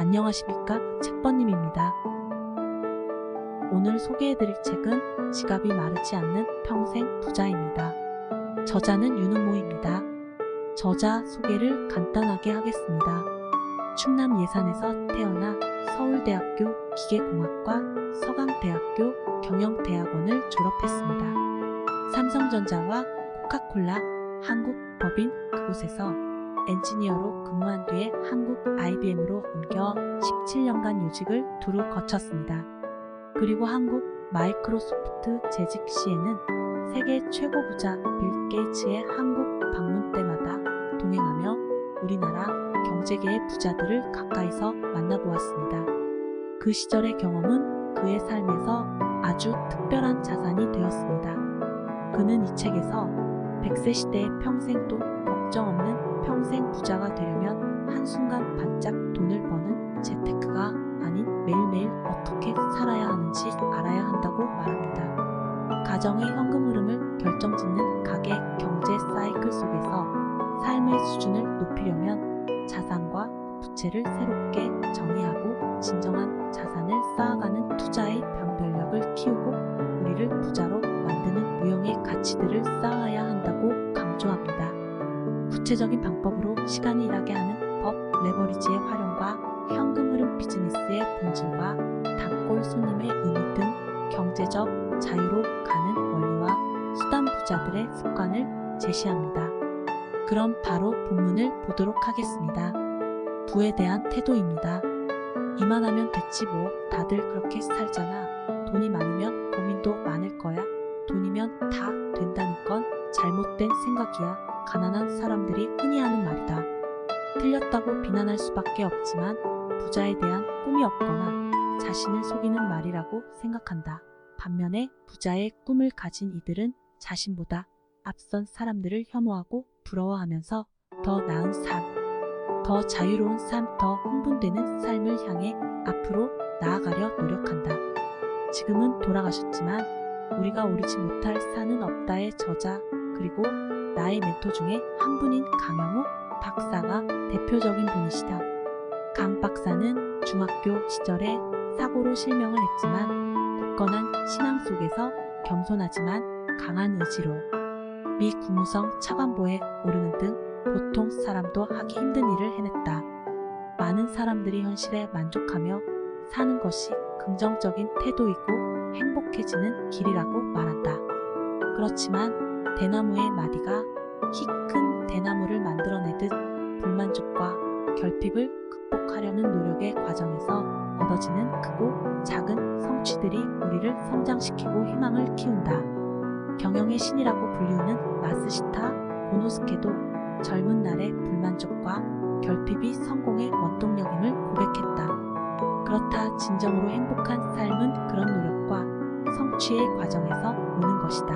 안녕하십니까, 책버님입니다. 오늘 소개해드릴 책은 지갑이 마르지 않는 평생 부자입니다. 저자는 윤은모입니다. 저자 소개를 간단하게 하겠습니다. 충남 예산에서 태어나 서울대학교 기계공학과, 서강대학교 경영대학원을 졸업했습니다. 삼성전자와 코카콜라, 한국법인 그곳에서 엔지니어로 근무한 뒤에 한국 IBM으로 옮겨 17년간 요직을 두루 거쳤습니다. 그리고 한국 마이크로소프트 재직 시에는 세계 최고 부자 빌 게이츠의 한국 방문 때마다 동행하며 우리나라 경제계의 부자들을 가까이서 만나보았습니다. 그 시절의 경험은 그의 삶에서 아주 특별한 자산이 되었습니다. 그는 이 책에서 100세 시대의 평생도 걱정 없는 평생 부자가 되려면 한순간 반짝 돈을 버는 재테크가 아닌 매일매일 어떻게 살아야 하는지 알아야 한다고 말합니다. 가정의 현금 흐름을 결정짓는 가계 경제 사이클 속에서 삶의 수준을 높이려면 자산과 부채를 새롭게 정의하고 진정한 자산을 쌓아가는 투자의 변별력을 키우고 우리를 부자로 만드는 무형의 가치들을 쌓아야 한다고 강조합니다. 구체적인 방법으로 시간이 일하게 하는 법, 레버리지의 활용과 현금 흐름 비즈니스의 본질과 단골 손님의 의미 등 경제적 자유로 가는 원리와 수단 부자들의 습관을 제시합니다. 그럼 바로 본문을 보도록 하겠습니다. 부에 대한 태도입니다. 이만하면 됐지 뭐, 다들 그렇게 살잖아. 돈이 많으면 고민도 많을 거야. 돈이면 다 된다는 건 잘못된 생각이야. 가난한 사람들이 흔히 하는 말이다. 틀렸다고 비난할 수밖에 없지만 부자에 대한 꿈이 없거나 자신을 속이는 말이라고 생각한다. 반면에 부자의 꿈을 가진 이들은 자신보다 앞선 사람들을 혐오하고 부러워하면서 더 나은 삶, 더 자유로운 삶, 더 흥분되는 삶을 향해 앞으로 나아가려 노력한다. 지금은 돌아가셨지만 우리가 오르지 못할 산은 없다의 저자, 그리고 나의 멘토 중에 한 분인 강영욱 박사가 대표적인 분이시다. 강 박사는 중학교 시절에 사고로 실명을 했지만 굳건한 신앙 속에서 겸손하지만 강한 의지로 미 국무성 차관보에 오르는 등 보통 사람도 하기 힘든 일을 해냈다. 많은 사람들이 현실에 만족하며 사는 것이 긍정적인 태도이고 행복해지는 길이라고 말한다. 그렇지만 대나무의 마디가 키 큰 대나무를 만들어내듯 불만족과 결핍을 극복하려는 노력의 과정에서 얻어지는 크고 작은 성취들이 우리를 성장시키고 희망을 키운다. 경영의 신이라고 불리우는 마스시타 고노스케도 젊은 날의 불만족과 결핍이 성공의 원동력임을 고백했다. 그렇다. 진정으로 행복한 삶은 그런 노력과 성취의 과정에서 오는 것이다.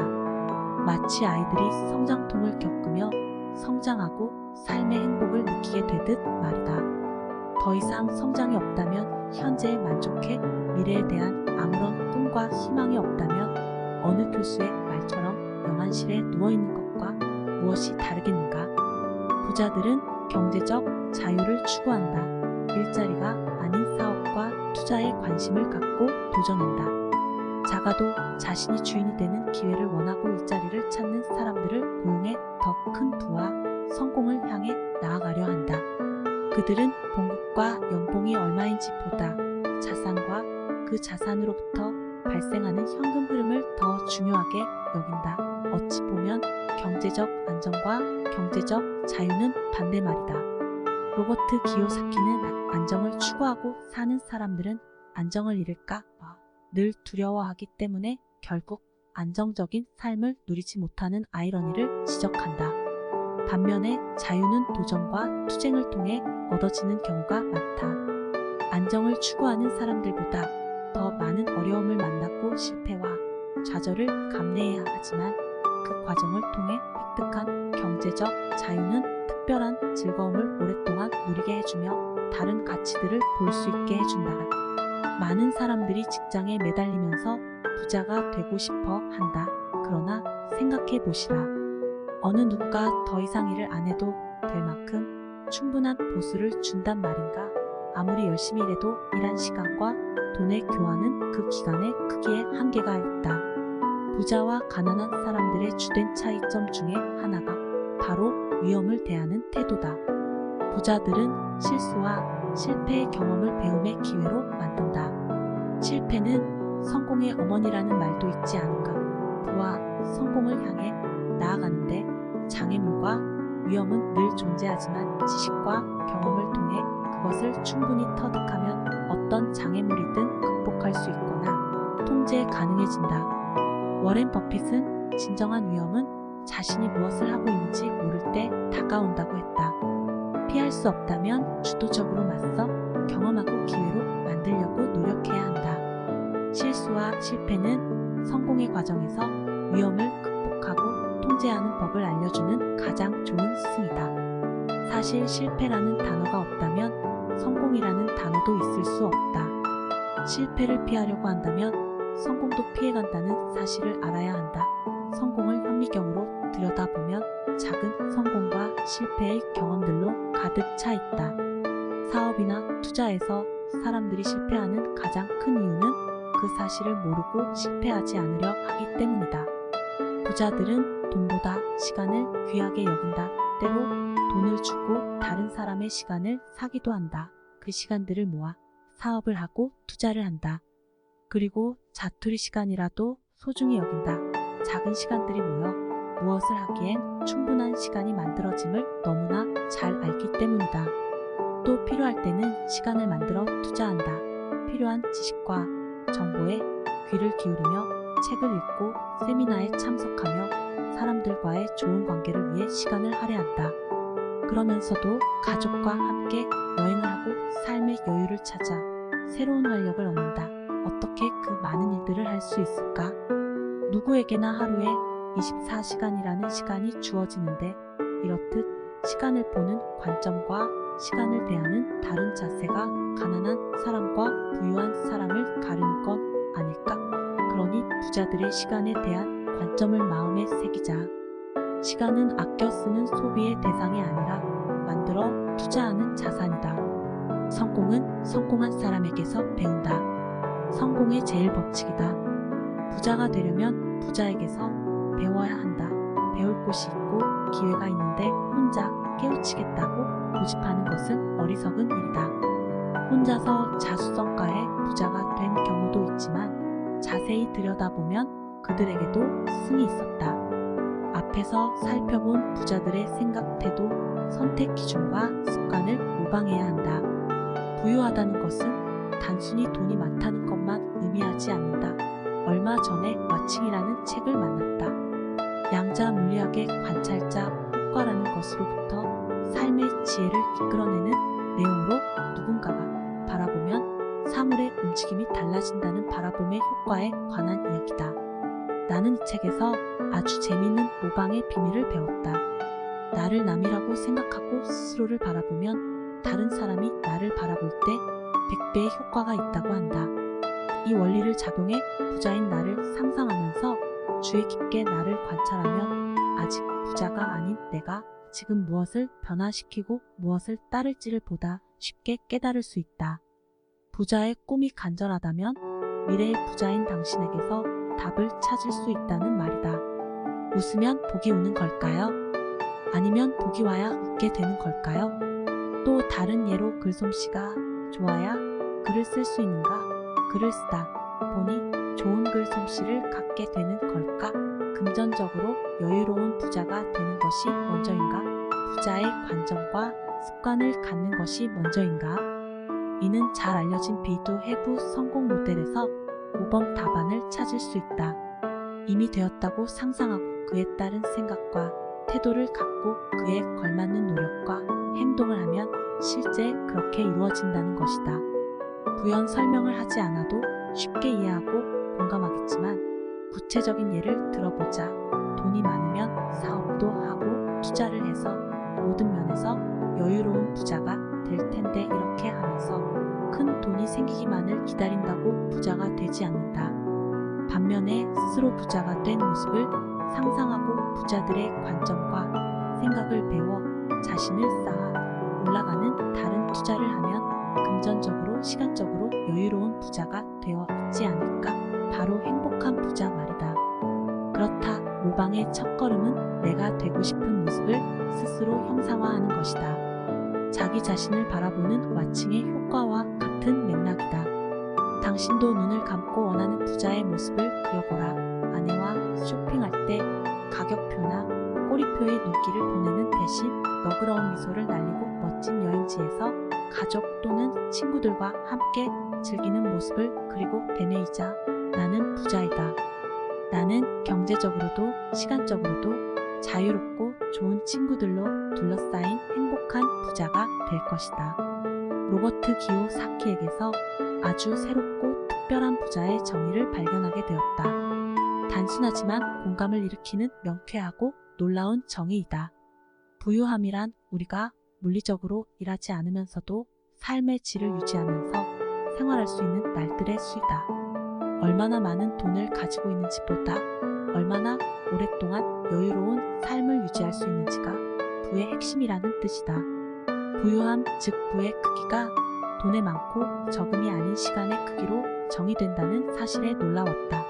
마치 아이들이 성장통을 겪으며 성장하고 삶의 행복을 느끼게 되듯 말이다. 더 이상 성장이 없다면 현재에 만족해 미래에 대한 아무런 꿈과 희망이 없다면 어느 교수의 말처럼 영안실에 누워있는 것과 무엇이 다르겠는가? 부자들은 경제적 자유를 추구한다. 일자리가 아닌 사업과 투자에 관심을 갖고 도전한다. 작아도 자신이 주인이 되는 기회를 원하고 일자리를 찾는 사람들을 고용해 더 큰 부와 성공을 향해 나아가려 한다. 그들은 봉급과 연봉이 얼마인지 보다 자산과 그 자산으로부터 발생하는 현금 흐름을 더 중요하게 여긴다. 어찌 보면 경제적 안정과 경제적 자유는 반대 말이다. 로버트 기요사키는 안정을 추구하고 사는 사람들은 안정을 잃을까 봐 늘 두려워하기 때문에 결국 안정적인 삶을 누리지 못하는 아이러니를 지적한다. 반면에 자유는 도전과 투쟁을 통해 얻어지는 경우가 많다. 안정을 추구하는 사람들보다 더 많은 어려움을 만났고 실패와 좌절을 감내해야 하지만 그 과정을 통해 획득한 경제적 자유는 특별한 즐거움을 오랫동안 누리게 해주며 다른 가치들을 볼 수 있게 해준다. 많은 사람들이 직장에 매달리면서 부자가 되고 싶어 한다. 그러나 생각해 보시라. 어느 누구가 더 이상 일을 안 해도 될 만큼 충분한 보수를 준단 말인가? 아무리 열심히 일해도 일한 시간과 돈의 교환은 그 기간의 크기에 한계가 있다. 부자와 가난한 사람들의 주된 차이점 중에 하나가 바로 위험을 대하는 태도다. 부자들은 실수와 실패의 경험을 배움의 기회로 만든다. 실패는 성공의 어머니라는 말도 있지 않은가. 부와 성공을 향해 나아가는데 장애물과 위험은 늘 존재하지만 지식과 경험을 통해 그것을 충분히 터득하면 어떤 장애물이든 극복할 수 있거나 통제 가능해진다. 워렌 버핏은 진정한 위험은 자신이 무엇을 하고 있는지 모를 때 다가온다고 했다. 피할 수 없다면 주도적으로 맞서 경험하고 기회로 만들려고 노력해야 한다. 실수와 실패는 성공의 과정에서 위험을 극복하고 통제하는 법을 알려주는 가장 좋은 스승이다. 사실 실패라는 단어가 없다면 성공이라는 단어도 있을 수 없다. 실패를 피하려고 한다면 성공도 피해간다는 사실을 알아야 한다. 성공을 현미경으로 들여다보면 작은 성공과 실패의 경험들로 가득 차 있다. 사업이나 투자에서 사람들이 실패하는 가장 큰 이유는 그 사실을 모르고 실패하지 않으려 하기 때문이다. 부자들은 돈보다 시간을 귀하게 여긴다. 때로 돈을 주고 다른 사람의 시간을 사기도 한다. 그 시간들을 모아 사업을 하고 투자를 한다. 그리고 자투리 시간이라도 소중히 여긴다. 작은 시간들이 모여 무엇을 하기엔 충분한 시간이 만들어짐을 너무나 잘 알기 때문이다. 또 필요할 때는 시간을 만들어 투자한다. 필요한 지식과 정보에 귀를 기울이며 책을 읽고 세미나에 참석하며 사람들과의 좋은 관계를 위해 시간을 할애한다. 그러면서도 가족과 함께 여행을 하고 삶의 여유를 찾아 새로운 활력을 얻는다. 어떻게 그 많은 일들을 할 수 있을까? 누구에게나 하루에 24시간이라는 시간이 주어지는데 이렇듯 시간을 보는 관점과 시간을 대하는 다른 자세가 가난한 사람과 부유한 사람을 가르는 건 아닐까? 그러니 부자들의 시간에 대한 관점을 마음에 새기자. 시간은 아껴 쓰는 소비의 대상이 아니라 만들어 투자하는 자산이다. 성공은 성공한 사람에게서 배운다. 성공의 제일 법칙이다. 부자가 되려면 부자에게서 배워야 한다. 배울 곳이 있고 기회가 있는데 혼자 깨우치겠다고 고집하는 것은 어리석은 일이다. 혼자서 자수성가의 부자가 된 경우도 있지만 자세히 들여다보면 그들에게도 스승이 있었다. 앞에서 살펴본 부자들의 생각, 태도, 선택 기준과 습관을 모방해야 한다. 부유하다는 것은 단순히 돈이 많다는 것만 의미하지 않는다. 얼마 전에 와칭이라는 책을 만났다. 양자 물리학의 관찰자 효과라는 것으로부터 삶의 지혜를 이끌어내는 내용으로 누군가가 바라보면 사물의 움직임이 달라진다는 바라봄의 효과에 관한 이야기다. 나는 이 책에서 아주 재미있는 모방의 비밀을 배웠다. 나를 남이라고 생각하고 스스로를 바라보면 다른 사람이 나를 바라볼 때 100배의 효과가 있다고 한다. 이 원리를 작용해 부자인 나를 상상하면서 주의 깊게 나를 관찰하면 아직 부자가 아닌 내가 지금 무엇을 변화시키고 무엇을 따를지를 보다 쉽게 깨달을 수 있다. 부자의 꿈이 간절하다면 미래의 부자인 당신에게서 답을 찾을 수 있다는 말이다. 웃으면 복이 오는 걸까요? 아니면 복이 와야 웃게 되는 걸까요? 또 다른 예로 글솜씨가 좋아야 글을 쓸 수 있는가? 글을 쓰다 보니 좋은 글솜씨를 갖게 되는 걸까? 금전적으로 여유로운 부자가 되는 것이 먼저인가? 부자의 관점과 습관을 갖는 것이 먼저인가? 이는 잘 알려진 비두 해부 성공 모델에서 모범 답안을 찾을 수 있다. 이미 되었다고 상상하고 그에 따른 생각과 태도를 갖고 그에 걸맞는 노력과 행동을 하면 실제 그렇게 이루어진다는 것이다. 부연 설명을 하지 않아도 쉽게 이해하고 공감하겠지만 구체적인 예를 들어보자. 돈이 많으면 사업도 하고 투자를 해서 모든 면에서 여유로운 부자가 될 텐데 이렇게 하면서 큰 돈이 생기기만을 기다린다고 부자가 되지 않는다. 반면에 스스로 부자가 된 모습을 상상하고 부자들의 관점과 생각을 배워 자신을 쌓아 올라가는 다른 투자를 하면 금전적으로 시간적으로 여유로운 부자가 되어 있지 않을까? 바로 행복한 부자 말이다. 그렇다. 모방의 첫걸음은 내가 되고 싶은 모습을 스스로 형상화하는 것이다. 자기 자신을 바라보는 와칭의 효과와 같은 맥락이다. 당신도 눈을 감고 원하는 부자의 모습을 그려보라. 아내와 쇼핑할 때 가격표나 꼬리표의 눈길을 보내는 대신 너그러운 미소를 날리고 멋진 여행지에서 가족 또는 친구들과 함께 즐기는 모습을 그리고 되뇌이자. 나는 부자이다. 나는 경제적으로도 시간적으로도 자유롭고 좋은 친구들로 둘러싸인 행복한 부자가 될 것이다. 로버트 기요사키에게서 아주 새롭고 특별한 부자의 정의를 발견하게 되었다. 단순하지만 공감을 일으키는 명쾌하고 놀라운 정의이다. 부유함이란 우리가 물리적으로 일하지 않으면서도 삶의 질을 유지하면서 생활할 수 있는 날들의 수이다. 얼마나 많은 돈을 가지고 있는지보다 얼마나 오랫동안 여유로운 삶을 유지할 수 있는지가 부의 핵심이라는 뜻이다. 부유함, 즉 부의 크기가 돈의 많고 적음이 아닌 시간의 크기로 정의된다는 사실에 놀라웠다.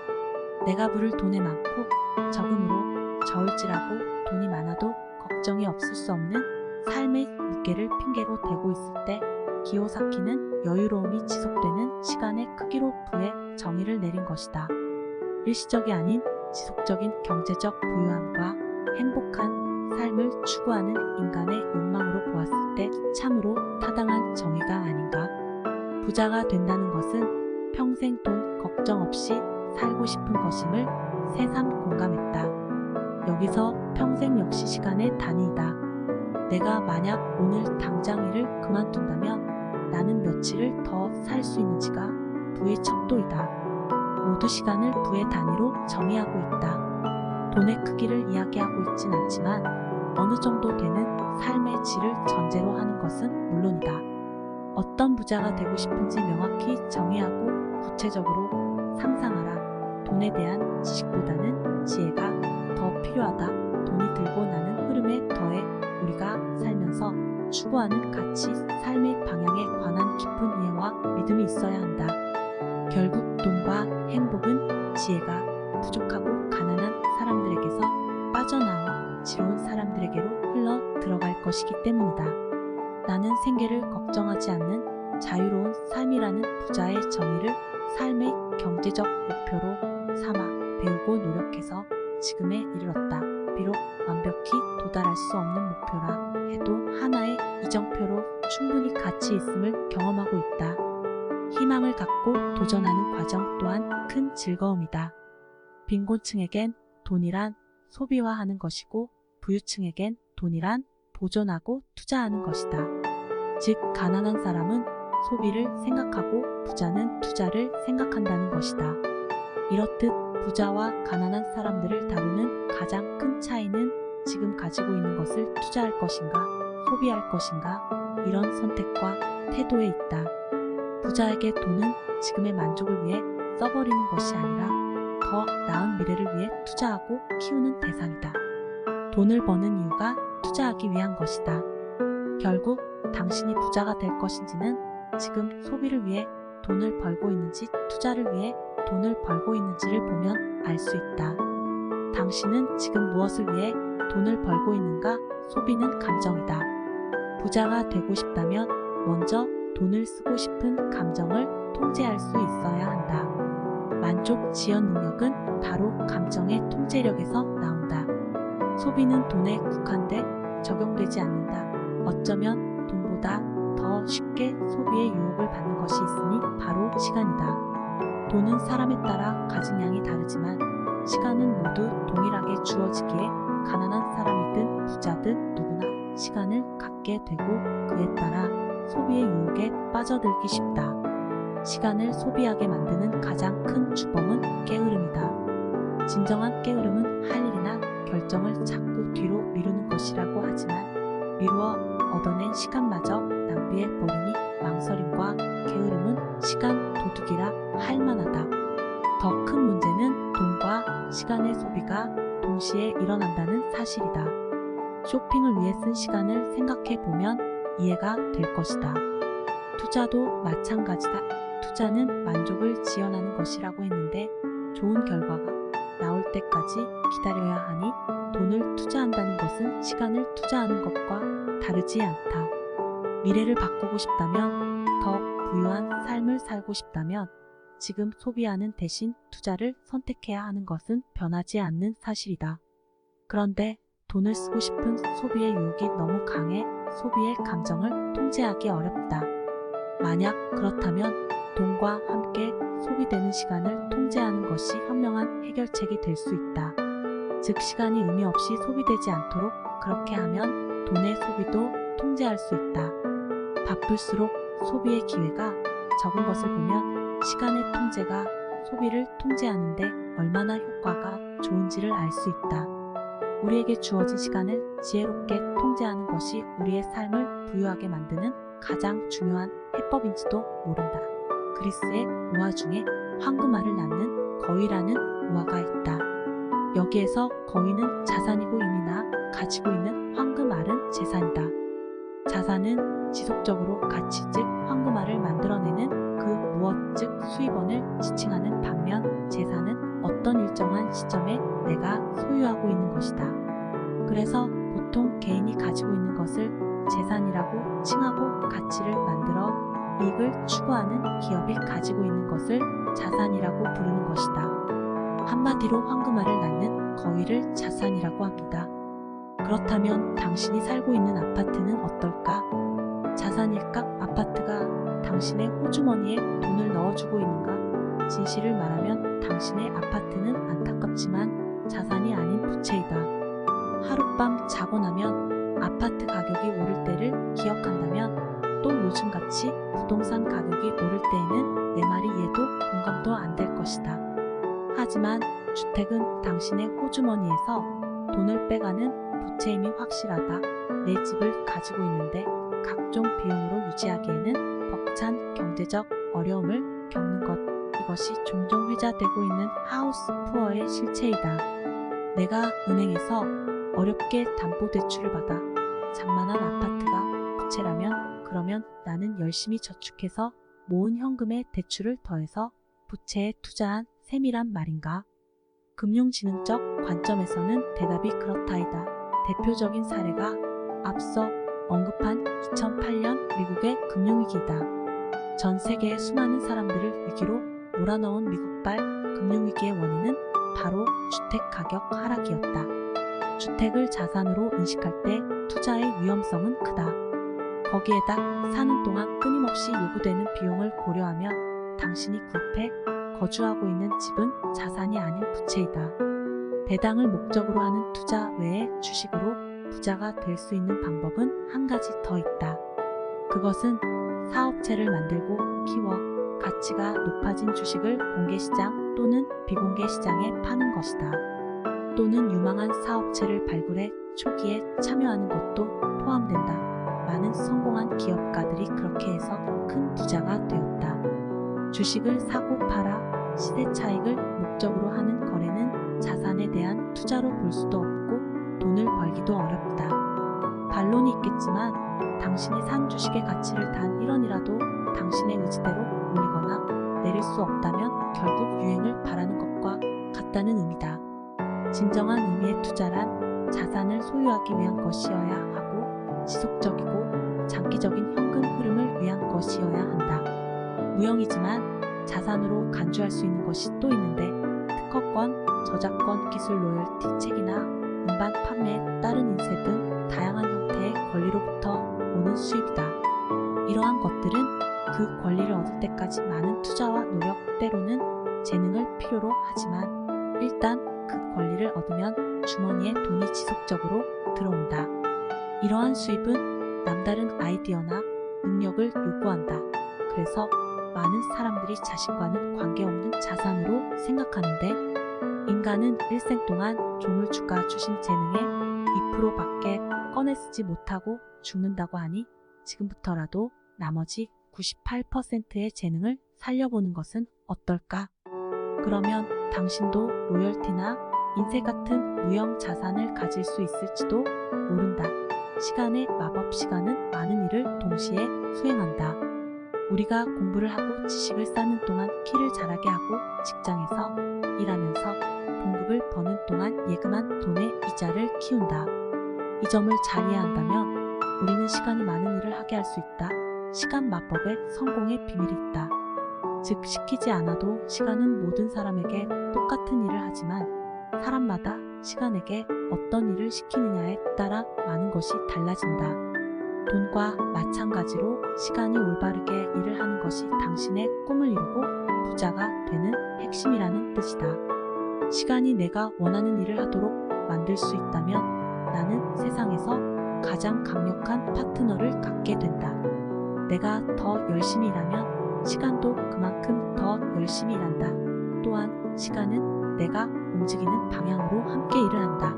내가 부를 돈의 많고 적음으로 저울질하고 돈이 많아도 걱정이 없을 수 없는 삶의 무게를 핑계로 대고 있을 때 기요사키는 여유로움이 지속되는 시간의 크기로 부의 정의를 내린 것이다. 일시적이 아닌 지속적인 경제적 부유함과 행복한 삶을 추구하는 인간의 욕망으로 보았을 때 참으로 타당한 정의가 아닌가. 부자가 된다는 것은 평생 돈 걱정 없이 살고 싶은 것임을 새삼 공감했다. 여기서 평생 역시 시간의 단위이다. 내가 만약 오늘 당장 일을 그만둔다면 나는 며칠을 더 살 수 있는지가 부의 척도이다. 모두 시간을 부의 단위로 정의하고 있다. 돈의 크기를 이야기하고 있진 않지만 어느 정도 되는 삶의 질을 전제로 하는 것은 물론이다. 어떤 부자가 되고 싶은지 명확히 정의하고 구체적으로 상상하라. 돈에 대한 지식보다는 지혜가 더 필요하다. 돈이 들고 나는 흐름에 더해 우리가 살면서 추구하는 가치, 삶의 방향에 관한 깊은 이해와 믿음이 있어야 한다. 결국 돈과 행복은 지혜가 부족하고 가난한 사람들에게서 빠져나와 지혜로운 사람들에게로 흘러 들어갈 것이기 때문이다. 나는 생계를 걱정하지 않는 자유로운 삶이라는 부자의 정의를 삶의 경제적 목표로 삼아 배우고 노력해서 지금에 이르렀다. 비록 완벽히 도달할 수 없는 목표라 해도 하나의 이정표로 충분히 가치 있음을 경험하고 있다. 희망을 갖고 도전하는 과정 또한 큰 즐거움이다. 빈곤층에겐 돈이란 소비화하는 것이고 부유층에겐 돈이란 보존하고 투자하는 것이다. 즉 가난한 사람은 소비를 생각하고 부자는 투자를 생각한다는 것이다. 이렇듯 부자와 가난한 사람들을 다루는 가장 큰 차이는 지금 가지고 있는 것을 투자할 것인가 소비할 것인가 이런 선택과 태도에 있다. 부자에게 돈은 지금의 만족을 위해 써버리는 것이 아니라 더 나은 미래를 위해 투자하고 키우는 대상이다. 돈을 버는 이유가 투자하기 위한 것이다. 결국 당신이 부자가 될 것인지는 지금 소비를 위해 돈을 벌고 있는지 투자를 위해 돈을 벌고 있는지를 보면 알 수 있다. 당신은 지금 무엇을 위해 돈을 벌고 있는가? 소비는 감정이다. 부자가 되고 싶다면 먼저 돈을 쓰고 싶은 감정을 통제할 수 있어야 한다. 만족 지연 능력은 바로 감정의 통제력에서 나온다. 소비는 돈에 국한돼 적용되지 않는다. 어쩌면 돈보다 더 쉽게 소비의 유혹을 받는 것이 있으니 바로 시간이다. 돈은 사람에 따라 가진 양이 다르지만 시간은 모두 동일하게 주어지기에 가난한 사람이든 부자든 누구나 시간을 갖게 되고 그에 따라 소비의 유혹에 빠져들기 쉽다. 시간을 소비하게 만드는 가장 큰 주범은 게으름이다. 진정한 게으름은 할 일이나 결정을 자꾸 뒤로 미루는 것이라고 하지만 미루어 얻어낸 시간마저 낭비해버리니 망설임과 게으름은 시간 도둑이라 할 만하다. 더 큰 문제는 돈과 시간의 소비가 동시에 일어난다는 사실이다. 쇼핑을 위해 쓴 시간을 생각해 보면 이해가 될 것이다. 투자도 마찬가지다. 투자는 만족을 지연하는 것이라고 했는데 좋은 결과가 나올 때까지 기다려야 하니 돈을 투자한다는 것은 시간을 투자하는 것과 다르지 않다. 미래를 바꾸고 싶다면, 더 부유한 삶을 살고 싶다면 지금 소비하는 대신 투자를 선택해야 하는 것은 변하지 않는 사실이다. 그런데 돈을 쓰고 싶은 소비의 유혹이 너무 강해 소비의 감정을 통제하기 어렵다. 만약 그렇다면 돈과 함께 소비되는 시간을 통제하는 것이 현명한 해결책이 될 수 있다. 즉 시간이 의미 없이 소비되지 않도록 그렇게 하면 돈의 소비도 통제할 수 있다. 바쁠수록 소비의 기회가 적은 것을 보면 시간의 통제가 소비를 통제하는데 얼마나 효과가 좋은지를 알 수 있다. 우리에게 주어진 시간을 지혜롭게 통제하는 것이 우리의 삶을 부유하게 만드는 가장 중요한 해법인지도 모른다. 그리스의 우화 중에 황금알을 낳는 거위라는 우화가 있다. 여기에서 거위는 자산이고 이미 나 가지고 있는 황금알은 재산이다. 자산은 지속적으로 가치 즉 황금알을 만들어내는 그 무엇 즉 수입원을 지칭하는 반면 재산은 어떤 일정한 시점에 내가 소유하고 있는 것이다. 그래서 보통 개인이 가지고 있는 것을 재산이라고 칭하고 가치를 만들어 이익을 추구하는 기업이 가지고 있는 것을 자산이라고 부르는 것이다. 한마디로 황금알을 낳는 거위를 자산이라고 합니다. 그렇다면 당신이 살고 있는 아파트는 어떨까? 자산일까? 아파트가 당신의 호주머니에 돈을 넣어주고 있는가? 진실을 말하면 당신의 아파트는 안타깝지만 자산이 아닌 부채이다. 하룻밤 자고 나면 아파트 가격이 오를 때를 기억한다면 또 요즘같이 부동산 가격이 오를 때에는 내 말이 이해도 공감도 안 될 것이다. 하지만 주택은 당신의 호주머니에서 돈을 빼가는 부채임이 확실하다. 내 집을 가지고 있는데 각종 비용으로 유지하기에는 벅찬 경제적 어려움을 겪는 것. 이것이 종종 회자되고 있는 하우스 푸어의 실체이다. 내가 은행에서 어렵게 담보대출을 받아 장만한 아파트가 부채라면 그러면 나는 열심히 저축해서 모은 현금의 대출을 더해서 부채에 투자한 셈이란 말인가? 금융지능적 관점에서는 대답이 그렇다이다. 대표적인 사례가 앞서 언급한 2008년 미국의 금융위기이다. 전 세계의 수많은 사람들을 위기로 몰아넣은 미국발 금융위기의 원인은 바로 주택 가격 하락이었다. 주택을 자산으로 인식할 때 투자의 위험성은 크다. 거기에다 사는 동안 끊임없이 요구되는 비용을 고려하면 당신이 구입해 거주하고 있는 집은 자산이 아닌 부채이다. 배당을 목적으로 하는 투자 외에 주식으로 부자가 될 수 있는 방법은 한 가지 더 있다. 그것은 사업체를 만들고 키워 가치가 높아진 주식을 공개시장 또는 비공개시장에 파는 것이다. 또는 유망한 사업체를 발굴해 초기에 참여하는 것도 포함된다. 많은 성공한 기업가들이 그렇게 해서 큰 부자가 되었다. 주식을 사고 팔아 시세 차익을 목적으로 하는 거래는 자산에 대한 투자로 볼 수도 없고 돈을 벌기도 어렵다. 반론이 있겠지만 당신이 산 주식의 가치를 단 1원이라도 당신의 의지대로 올리거나 내릴 수 없다면 결국 유행을 바라는 것과 같다는 의미다. 진정한 의미의 투자란 자산을 소유하기 위한 것이어야 하고 지속적이고 장기적인 현금 흐름을 위한 것이어야 한다. 무형이지만 자산으로 간주할 수 있는 것이 또 있는데 특허권, 저작권, 기술 로열티, 책이나 음반 판매에 따른 인세 등 다양한 형태의 권리로부터 오는 수입이다. 이러한 것들은 그 권리를 얻을 때까지 많은 투자와 노력, 때로는 재능을 필요로 하지만 일단 그 권리를 얻으면 주머니에 돈이 지속적으로 들어온다. 이러한 수입은 남다른 아이디어나 능력을 요구한다. 그래서 많은 사람들이 자신과는 관계없는 자산으로 생각하는데 인간은 일생 동안 조물주가 주신 재능의 2%밖에 꺼내 쓰지 못하고 죽는다고 하니 지금부터라도 나머지 98%의 재능을 살려보는 것은 어떨까? 그러면 당신도 로열티나 인쇄 같은 무형 자산을 가질 수 있을지도 모른다. 시간의 마법, 시간은 많은 일을 동시에 수행한다. 우리가 공부를 하고 지식을 쌓는 동안 키를 자라게 하고 직장에서 일하면서 봉급을 버는 동안 예금한 돈의 이자를 키운다. 이 점을 잘 이해한다면 우리는 시간이 많은 일을 하게 할 수 있다. 시간 마법에 성공의 비밀이 있다. 즉 시키지 않아도 시간은 모든 사람에게 똑같은 일을 하지만 사람마다 시간에게 어떤 일을 시키느냐에 따라 많은 것이 달라진다. 돈과 마찬가지로 시간이 올바르게 일을 하는 것이 당신의 꿈을 이루고 부자가 되는 핵심이라는 뜻이다. 시간이 내가 원하는 일을 하도록 만들 수 있다면 나는 세상에서 가장 강력한 파트너를 갖게 된다. 내가 더 열심히 일하면 시간도 그만큼 더 열심히 일한다. 또한 시간은 내가 움직이는 방향으로 함께 일을 한다.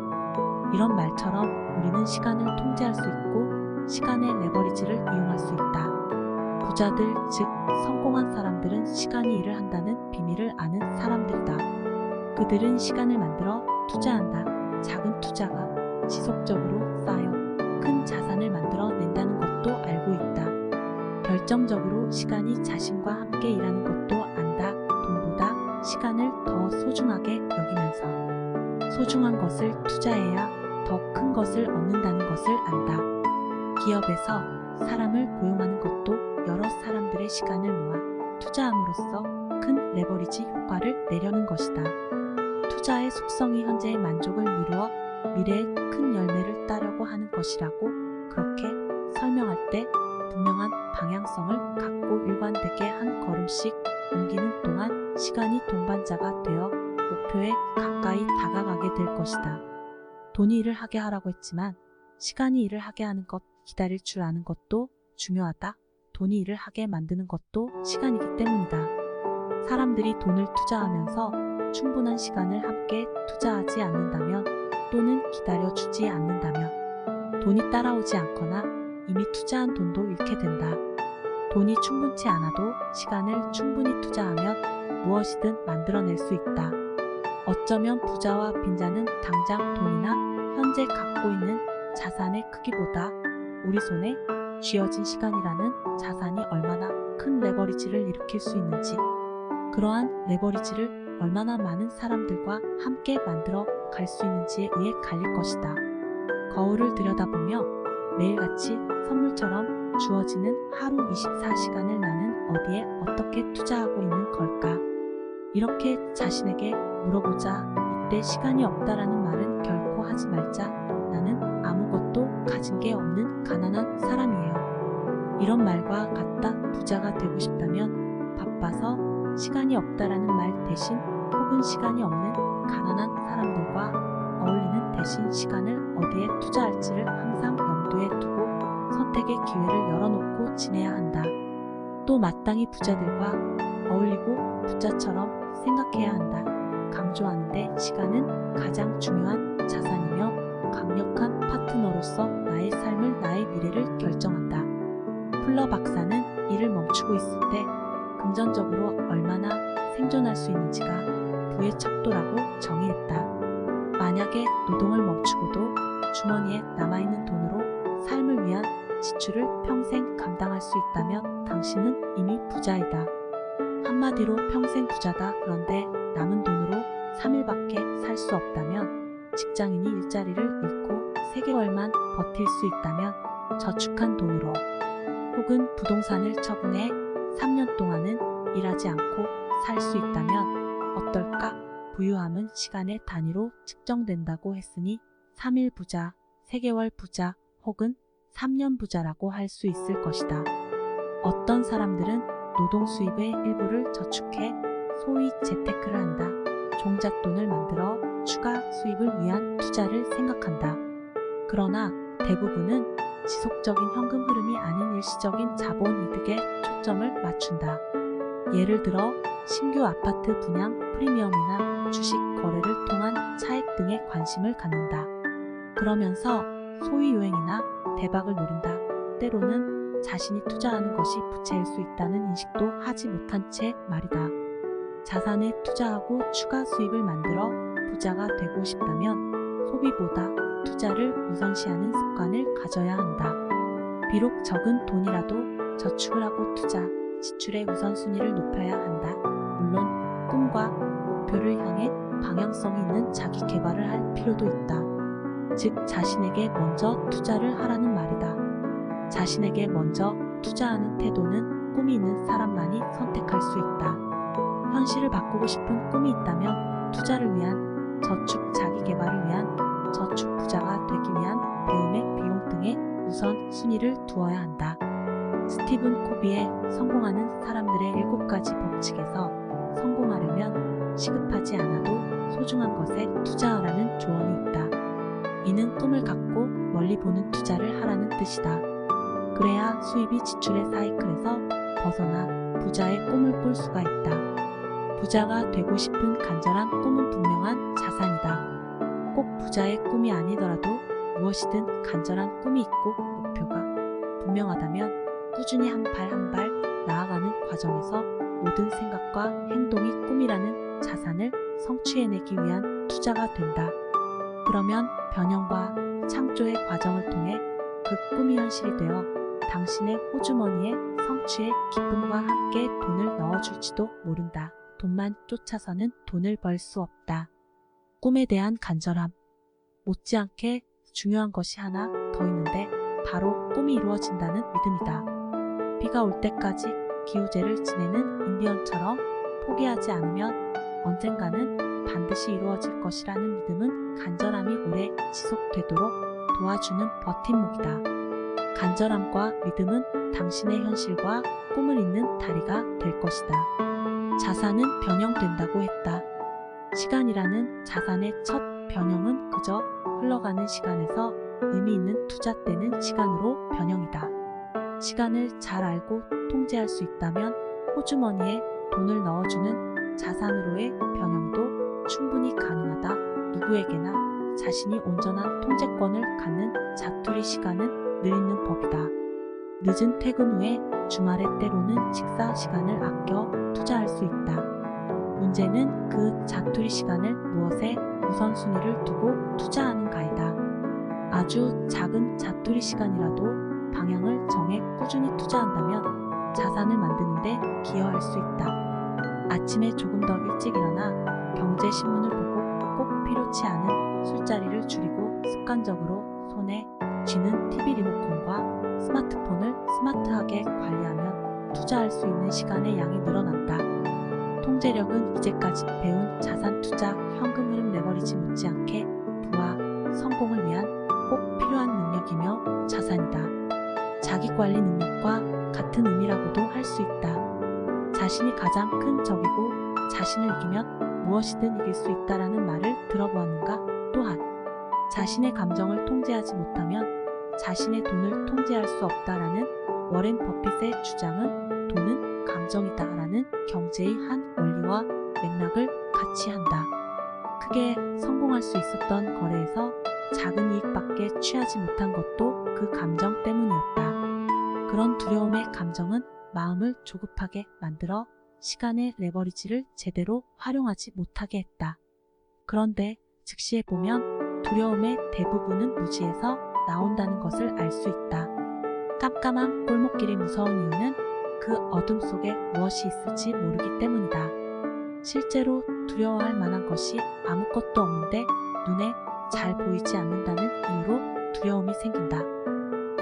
이런 말처럼 우리는 시간을 통제할 수 있고 시간의 레버리지를 이용할 수 있다. 부자들, 즉 성공한 사람들은 시간이 일을 한다는 비밀을 아는 사람들이다. 그들은 시간을 만들어 투자한다. 작은 투자가 지속적으로 쌓여 큰 자산을 만들어 낸다는 것도 알고 있다. 결정적으로 시간이 자신과 함께 일하는 것도 안다. 돈보다 시간을 더 소중하게 여기면서 소중한 것을 투자해야 더 큰 것을 얻는다는 것을 안다. 기업에서 사람을 고용하는 것도 여러 사람들의 시간을 모아 투자함으로써 큰 레버리지 효과를 내려는 것이다. 투자의 속성이 현재의 만족을 미루어 미래의 큰 열매를 따려고 하는 것이라고 그렇게 설명할 때 분명한 방향성을 갖고 일관되게 한 걸음씩 옮기는 동안 시간이 동반자가 되어 목표에 가까이 다가가게 될 것이다. 돈이 일을 하게 하라고 했지만 시간이 일을 하게 하는 것, 기다릴 줄 아는 것도 중요하다. 돈이 일을 하게 만드는 것도 시간이기 때문이다. 사람들이 돈을 투자하면서 충분한 시간을 함께 투자하지 않는다면 또는 기다려주지 않는다면 돈이 따라오지 않거나 이미 투자한 돈도 잃게 된다. 돈이 충분치 않아도 시간을 충분히 투자하면 무엇이든 만들어낼 수 있다. 어쩌면 부자와 빈자는 당장 돈이나 현재 갖고 있는 자산의 크기보다 우리 손에 쥐어진 시간이라는 자산이 얼마나 큰 레버리지를 일으킬 수 있는지, 그러한 레버리지를 얼마나 많은 사람들과 함께 만들어 갈 수 있는지에 의해 갈릴 것이다. 거울을 들여다보며 매일같이 선물처럼 주어지는 하루 24시간을 나는 어디에 어떻게 투자하고 있는 걸까? 이렇게 자신에게 물어보자. 이때 시간이 없다라는 말은 결코 하지 말자. 나는 아무것도 가진 게 없는 가난한 사람이에요. 이런 말과 같다. 부자가 되고 싶다면 바빠서 시간이 없다라는 말 대신 혹은 시간이 없는 가난한 사람들과 어울리는 대신 시간을 어디에 투자할지를 항상 염두에 두고 선택의 기회를 열어놓고 지내야 한다. 또 마땅히 부자들과 어울리고 부자처럼 생각해야 한다. 강조하는데 시간은 가장 중요한 자산이며 강력한 파트너로서 나의 삶을, 나의 미래를 결정한다. 플러 박사는 일을 멈추고 있을 때 금전적으로 얼마나 생존할 수 있는지가 부의 척도라고 정의했다. 만약에 노동을 멈추고도 주머니에 남아있는 돈으로 삶을 위한 지출을 평생 감당할 수 있다면 당신은 이미 부자이다. 한마디로 평생 부자다. 그런데 남은 돈으로 3일밖에 살 수 없다면, 직장인이 일자리를 잃고 3개월만 버틸 수 있다면 저축한 돈으로, 혹은 부동산을 처분해 3년 동안은 일하지 않고 살 수 있다면 어떨까? 부유함은 시간의 단위로 측정된다고 했으니 3일 부자, 3개월 부자, 혹은 3년 부자라고 할 수 있을 것이다. 어떤 사람들은 노동 수입의 일부를 저축해 소위 재테크를 한다. 종잣돈을 만들어 추가 수입을 위한 투자를 생각한다. 그러나 대부분은 지속적인 현금 흐름이 아닌 일시적인 자본 이득에 초점을 맞춘다. 예를 들어 신규 아파트 분양, 프리미엄이나 주식 거래를 통한 차익 등에 관심을 갖는다. 그러면서 소위 유행이나 대박을 노린다. 때로는 자신이 투자하는 것이 부채일 수 있다는 인식도 하지 못한 채 말이다. 자산에 투자하고 추가 수입을 만들어 부자가 되고 싶다면 소비보다 투자를 우선시하는 습관을 가져야 한다. 비록 적은 돈이라도 저축을 하고 투자, 지출의 우선순위를 높여야 한다. 물론 꿈과 목표를 향해 방향성이 있는 자기 개발을 할 필요도 있다. 즉 자신에게 먼저 투자를 하라는 말이다. 자신에게 먼저 투자하는 태도는 꿈이 있는 사람만이 선택할 수 있다. 현실을 바꾸고 싶은 꿈이 있다면 투자를 위한 저축, 자기 개발을 위한 저축, 부자가 되기 위한 배움의 비용 등의 우선 순위를 두어야 한다. 스티븐 코비의 성공하는 사람들의 7가지 법칙에서 성공하려면 시급하지 않아도 소중한 것에 투자하라는 조언이 있다. 이는 꿈을 갖고 멀리 보는 투자를 하라는 뜻이다. 그래야 수입이 지출의 사이클에서 벗어나 부자의 꿈을 꿀 수가 있다. 부자가 되고 싶은 간절한 꿈은 분명한 자산이다. 꼭 부자의 꿈이 아니더라도 무엇이든 간절한 꿈이 있고 목표가 분명하다면 꾸준히 한 발 한 발 나아가는 과정에서 모든 생각과 행동이 꿈이라는 자산을 성취해내기 위한 투자가 된다. 그러면 변형과 창조의 과정을 통해 그 꿈이 현실이 되어 당신의 호주머니에 성취의 기쁨과 함께 돈을 넣어줄지도 모른다. 돈만 쫓아서는 돈을 벌 수 없다. 꿈에 대한 간절함. 못지않게 중요한 것이 하나 더 있는데 바로 꿈이 이루어진다는 믿음이다. 비가 올 때까지 기우제를 지내는 인디언처럼 포기하지 않으면 언젠가는 반드시 이루어질 것이라는 믿음은 간절함이 오래 지속되도록 도와주는 버팀목이다. 간절함과 믿음은 당신의 현실과 꿈을 잇는 다리가 될 것이다. 자산은 변형된다고 했다. 시간이라는 자산의 첫 변형은 그저 흘러가는 시간에서 의미 있는 투자되는 시간으로 변형이다. 시간을 잘 알고 통제할 수 있다면 호주머니에 돈을 넣어주는 자산으로의 변형도 충분히 가능하다. 누구에게나 자신이 온전한 통제권을 갖는 자투리 시간은 늘 있는 법이다. 늦은 퇴근 후에 주말에 때로는 식사 시간을 아껴 투자할 수 있다. 문제는 그 자투리 시간을 무엇에 우선순위를 두고 투자하는가이다. 아주 작은 자투리 시간이라도 방향을 정해 꾸준히 투자한다면 자산을 만드는데 기여할 수 있다. 아침에 조금 더 일찍 일어나 경제신문을 보고 꼭 필요치 않은 술자리를 줄이고 습관적으로 손에 쥐는 TV 리모컨과 스마트폰을 스마트하게 관리하면 투자할 수 있는 시간의 양이 늘어난다. 통제력은 이제까지 배운 자산 투자, 현금 흐름 내버리지 못지않게 부와 성공을 위한 꼭 필요한 능력이며 자산이다. 자기관리 능력과 같은 의미라고도 할 수 있다. 자신이 가장 큰 적이고 자신을 이기면 무엇이든 이길 수 있다라는 말을 들어보았는가? 또한 자신의 감정을 통제하지 못하면 자신의 돈을 통제할 수 없다라는 워렌 버핏의 주장은 돈은 감정이다라는 경제의 한 원리와 맥락을 같이 한다. 크게 성공할 수 있었던 거래에서 작은 이익밖에 취하지 못한 것도 그 감정 때문이었다. 그런 두려움의 감정은 마음을 조급하게 만들어 시간의 레버리지를 제대로 활용하지 못하게 했다. 그런데 즉시해 보면 두려움의 대부분은 무지에서 나온다는 것을 알 수 있다. 깜깜한 골목길이 무서운 이유는 그 어둠 속에 무엇이 있을지 모르기 때문이다. 실제로 두려워할 만한 것이 아무것도 없는데 눈에 잘 보이지 않는다는 이유로 두려움이 생긴다.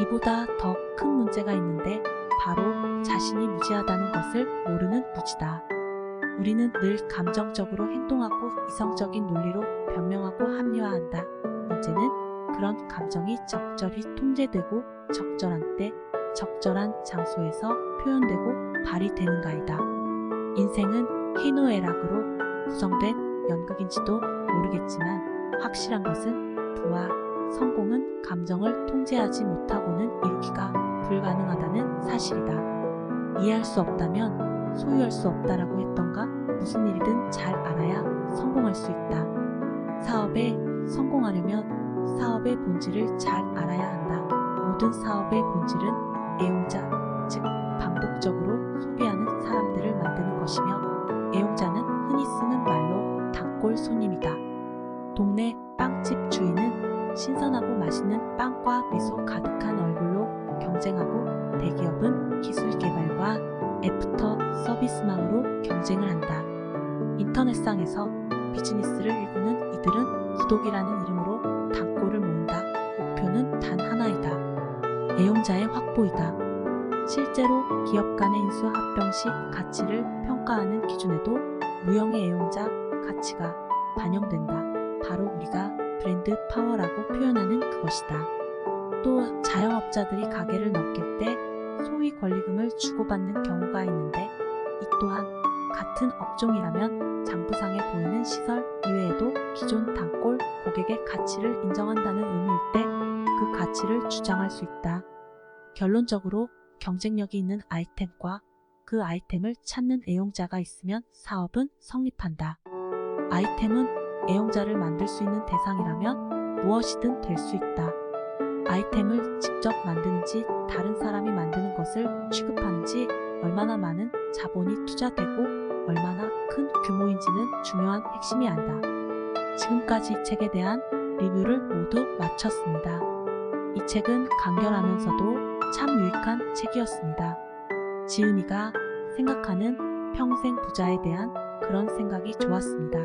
이보다 더 큰 문제가 있는데 바로 자신이 무지하다는 것을 모르는 무지다. 우리는 늘 감정적으로 행동하고 이성적인 논리로 변명하고 합리화한다. 문제는 그런 감정이 적절히 통제되고 적절한 때, 적절한 장소에서 표현되고 발휘되는가이다. 인생은 희노애락으로 구성된 연극인지도 모르겠지만 확실한 것은 부와 성공은 감정을 통제하지 못하고는 이루기가 불가능하다는 사실이다. 이해할 수 없다면 소유할 수 없다라고 했던가? 무슨 일이든 잘 알아야 성공할 수 있다. 사업에 성공하려면 사업의 본질을 잘 알아야 한다. 모든 사업의 본질은 애용자, 즉 반복적으로 소비하는 사람들을 만드는 것이며 애용자는 흔히 쓰는 말로 단골 손님이다. 동네 빵집 주인은 신선하고 맛있는 빵과 미소 가득한 얼굴로 경쟁하고 대기업은 기술 개발과 애프터 서비스망으로 경쟁을 한다. 인터넷상에서 비즈니스를 일구는 이들은 구독이라는 이름으로 단골을 모은다. 목표는 단 하나이다. 애용자의 확보이다. 실제로 기업 간의 인수 합병 시 가치를 평가하는 기준에도 무형의 애용자 가치가 반영된다. 바로 우리가 브랜드 파워라고 표현하는 그것이다. 또 자영업자들이 가게를 넘길 때 소위 권리금을 주고받는 경우가 있는데 이 또한 같은 업종이라면 장부상에 보이는 시설 이외에도 기존 단골 고객의 가치를 인정한다는 의미일 때 그 가치를 주장할 수 있다. 결론적으로 경쟁력이 있는 아이템과 그 아이템을 찾는 애용자가 있으면 사업은 성립한다. 아이템은 애용자를 만들 수 있는 대상이라면 무엇이든 될 수 있다. 아이템을 직접 만드는지 다른 사람이 만드는 것을 취급하는지 얼마나 많은 자본이 투자되고 얼마나 큰 규모인지는 중요한 핵심이 아니다. 지금까지 이 책에 대한 리뷰를 모두 마쳤습니다. 이 책은 간결하면서도 참 유익한 책이었습니다. 지은이가 생각하는 평생 부자에 대한 그런 생각이 좋았습니다.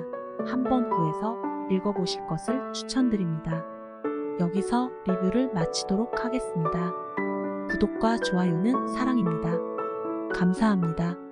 한번 구해서 읽어보실 것을 추천드립니다. 여기서 리뷰를 마치도록 하겠습니다. 구독과 좋아요는 사랑입니다. 감사합니다.